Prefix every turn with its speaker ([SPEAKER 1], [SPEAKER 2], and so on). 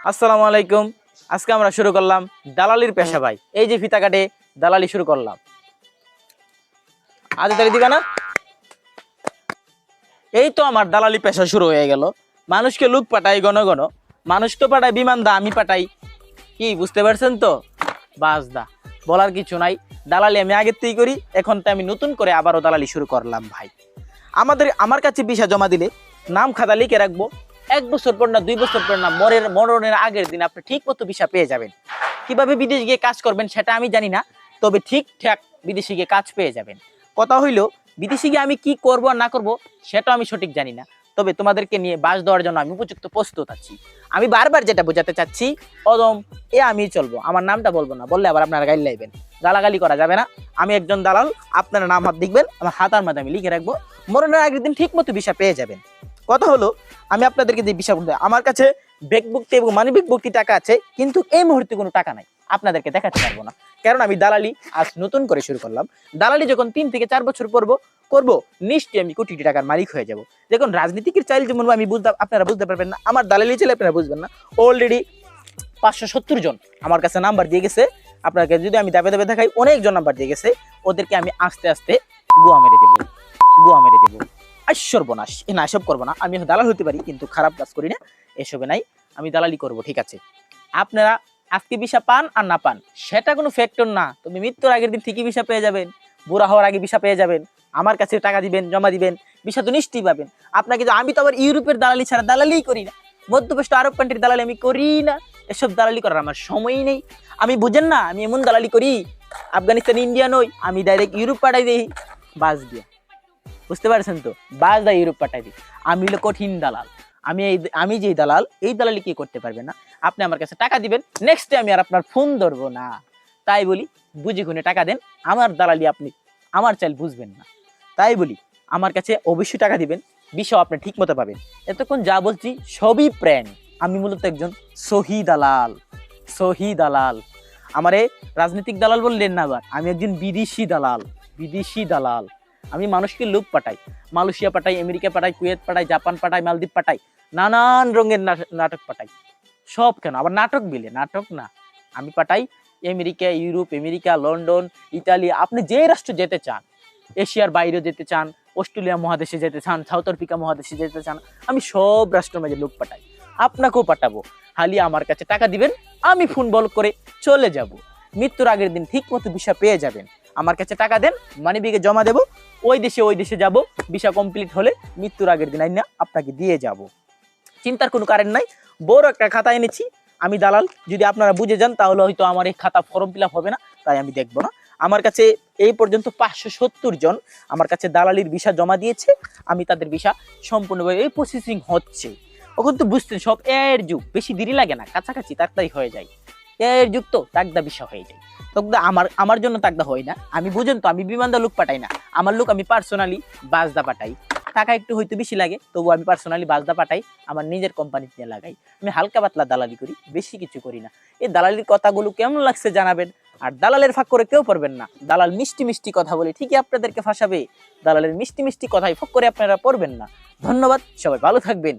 [SPEAKER 1] আসসালামু আলাইকুম। আজকে আমরা শুরু করলাম দালালির পেশা ভাই। এই যে ফিতা কাটে দালালি শুরু করলাম। আজ তারিখ দিবা না? এই তো আমার দালালি পেশা শুরু হয়ে গেল। মানুষকে লুক পাঠাই ঘন ঘন, মানুষ তো পাঠায় বিমান দা, আমি পাঠাই কি বুঝতে পারছেন তো? বাস দা, বলার কিছু নাই। দালালি আমি আগের থেকেই করি, এখন তো আমি নতুন করে আবারও দালালি শুরু করলাম ভাই। আমার কাছে ভিসা জমা দিলে নাম খাতা লিখে রাখবো, 1 বছর পর না 2 বছর পর না মরণের আগের দিন আপনি ঠিক মতো ভিসা পেয়ে যাবেন। কিভাবে বিদেশ গিয়ে কাজ করবেন সেটা আমি জানি না, তবে ঠিকঠাক বিদেশে গিয়ে কাজ পেয়ে যাবেন। কথা হইলো, বিদেশে গিয়ে আমি কি করব আর না করব সেটা আমি সঠিক জানি না, তবে তোমাদেরকে নিয়ে বাস দেওয়ার জন্য আমি উপযুক্ত প্রস্তুত আছি। আমি বারবার যেটা বোঝাতে চাচ্ছি, অদম এ আমি চলবো, আমার নামটা বলবো না, বললে আবার আপনারা গাইল লাইবেন, গালাগালি করা যাবে না। আমি একজন দালাল, আপনারা নাম হাত দেখবেন, আমার হাতার মধ্যে আমি লিখে রাখবো, মরণের আগের দিন ঠিক মতো ভিসা পেয়ে যাবেন। কথা হলো, আমি আপনাদেরকে যে ভিসা বলতে, আমার কাছে ব্যাগ বুকটি এবং মানি ব্যাগ বুকটি টাকা আছে, কিন্তু এই মুহূর্তে কোনো টাকা নাই, আপনাদেরকে দেখাতে পারবো না। কারণ আমি দালালি আজ নতুন করে শুরু করলাম। দালালি যখন 3 থেকে 4 বছর করবো নিশ্চয়ই আমি কোটি টাকার মালিক হয়ে যাব। দেখুন, রাজনীতিকের চাইলে যেমন আমি আপনারা বুঝতে পারবেন না, আমার দালালি চাইলে আপনারা বুঝবেন না। অলরেডি 570 জন আমার কাছে নাম্বার দিয়ে গেছে। আপনাকে যদি আমি দাবে দাবে দেখাই, অনেকজন নাম্বার দিয়ে গেছে, ওদেরকে আমি আস্তে আস্তে গোয়া মেরে দেবো, গোয়া মেরে দেবো। সর্বনাশ, না এসব করবো না। আমি দালাল হতে পারি, কিন্তু খারাপ কাজ করি না, এসবে নাই। আমি দালালি করব, ঠিক আছে। আপনারা আজকে ভিসা পান আর না পান সেটা কোনো ফ্যাক্টর না, তুমি মৃত্যুর আগের দিন ঠিকই ভিসা পেয়ে যাবেন, বুড়া হওয়ার আগে ভিসা পেয়ে যাবেন। আমার কাছে টাকা দিবেন, জমা দিবেন, ভিসা তো নিশ্চয়ই পাবেন। আপনাকে আমি তো আবার ইউরোপের দালালি ছাড়া দালালিই করি না, মধ্যপ্রাচ্য আরব কান্ট্রির দালালি আমি করি না। এসব দালালি করার আমার সময়ই নেই। আমি বুঝেন না, আমি এমন দালালি করি, আফগানিস্তান ইন্ডিয়া নই, আমি ডাইরেক্ট ইউরোপ পাঠাই দিই বাস দিয়ে। বুঝতে পারছেন তো? বাস দা ইউরোপ পাঠাই দিই। আমি হলো কঠিন দালাল। আমি যে দালাল, এই দালালি কি করতে পারবে না। আপনি আমার কাছে টাকা দিবেন, নেক্সট ডে আমি আর আপনার ফোন ধরবো না। তাই বলি, বুঝে গুনে টাকা দেন। আমার দালালি আপনি আমার চাইল বুঝবেন না। তাই বলি, আমার কাছে অবশ্যই টাকা দিবেন, বিষয় আপনি ঠিক মতো পাবেন। এতক্ষণ যা বলছি সবই প্র্যাঙ্ক। আমি মূলত একজন সহি দালাল, সহি দালাল। আমারে রাজনৈতিক দালাল বললেন না আবার, আমি একজন বিদেশি দালাল, বিদেশি দালাল। আমি মানুষকে লোক পাঠাই, মালয়েশিয়া পাঠাই, আমেরিকা পাঠাই, কুয়েত পাঠাই, জাপান পাঠাই, মালদ্বীপ পাঠাই, নানান রঙের নাটক পাঠাই। সব কেন আবার নাটক বিলে, নাটক না, আমি পাঠাই America, Europe, America, London, Italy, আপনি যে রাষ্ট্র যেতে চান, এশিয়ার বাইরে যেতে চান, অস্ট্রেলিয়া মহাদেশে যেতে চান, সাউথ আফ্রিকা মহাদেশে যেতে চান, আমি সব রাষ্ট্রের মাঝে লোক পাঠাই। আপনাকেও পাঠাবো, খালি আমার কাছে টাকা দিবেন, আমি ফোন বল করে চলে যাব। মৃত্যুর আগের দিন ঠিক মতো ভিসা পেয়ে যাবেন। আমার কাছে টাকা দেন, মানি ব্যাগে জমা দেবো, ওই দেশে যাব, ভিসা কমপ্লিট হলে মৃত্যুর আগের দিন আইনা আপনাকে দিয়ে যাব। চিন্তার কোনো কারণ নাই। বড় একটা খাতা এনেছি, আমি দালাল, যদি আপনারা বুঝে যান তাহলে হয়তো আমার এই খাতা ফর্ম ফিল আপ হবে না, তাই আমি দেখবো না। আমার কাছে এই পর্যন্ত 570 জন আমার কাছে দালালির ভিসা জমা দিয়েছে। আমি তাদের ভিসা সম্পূর্ণভাবে এই প্রসেসিং হচ্ছে। এখন তো বুঝতেন, সব এর যুগ, বেশি দেরি লাগে না, কাছাকাছি তাড়াতাড়ি হয়ে যায়। এর যুগ তো তাকদা ভিসা হয়ে যায়। তকদা আমার জন্য তাকদা হয় না, আমি বুঝেন তো, আমি বিমানদা লোক পাঠাই না, আমার লোক আমি পার্সোনালি বাসদা পাঠাই। টাকা একটু হয়তো বেশি লাগে, তবু আমি পার্সোনালি বাসদা পাঠাই, আমার নিজের কোম্পানি নিয়ে লাগাই। আমি হালকা পাতলা দালালি করি, বেশি কিছু করি না। এই দালালির কথাগুলো কেমন লাগছে জানাবেন। আর দালালের ফাঁক করে কেউ পড়বেন না। দালাল মিষ্টি মিষ্টি কথা বলে ঠিকই আপনাদেরকে ফাঁসাবে, দালালের মিষ্টি মিষ্টি কথাই ফাঁক করে আপনারা পড়বেন না। ধন্যবাদ, সবাই ভালো থাকবেন।